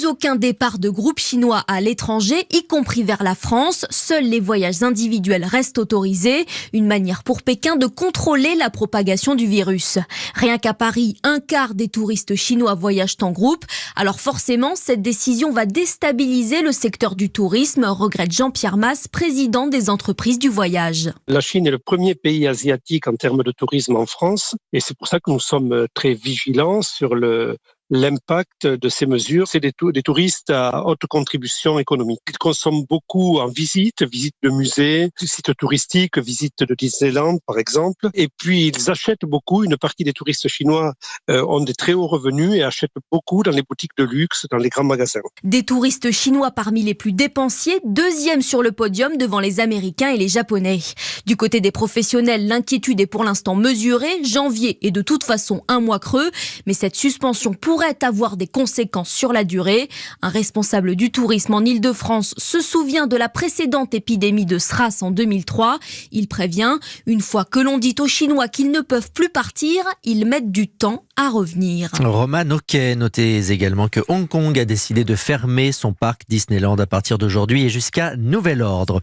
Plus aucun départ de groupes chinois à l'étranger, y compris vers la France. Seuls les voyages individuels restent autorisés. Une manière pour Pékin de contrôler la propagation du virus. Rien qu'à Paris, un quart des touristes chinois voyagent en groupe. Alors forcément, cette décision va déstabiliser le secteur du tourisme, regrette Jean-Pierre Mas, président des entreprises du voyage. La Chine est le premier pays asiatique en termes de tourisme en France et c'est pour ça que nous sommes très vigilants sur l'impact de ces mesures. C'est des touristes à haute contribution économique. Ils consomment beaucoup en visites de musées, sites touristiques, visites de Disneyland par exemple. Et puis ils achètent beaucoup. Une partie des touristes chinois ont des très hauts revenus et achètent beaucoup dans les boutiques de luxe, dans les grands magasins. Des touristes chinois parmi les plus dépensiers, deuxième sur le podium devant les Américains et les Japonais. Du côté des professionnels, l'inquiétude est pour l'instant mesurée. Janvier est de toute façon un mois creux, mais cette suspension pourrait avoir des conséquences sur la durée. Un responsable du tourisme en Île-de-France se souvient de la précédente épidémie de SRAS en 2003. Il prévient, une fois que l'on dit aux Chinois qu'ils ne peuvent plus partir, ils mettent du temps à revenir. Roman Oquet, notez également que Hong Kong a décidé de fermer son parc Disneyland à partir d'aujourd'hui et jusqu'à nouvel ordre.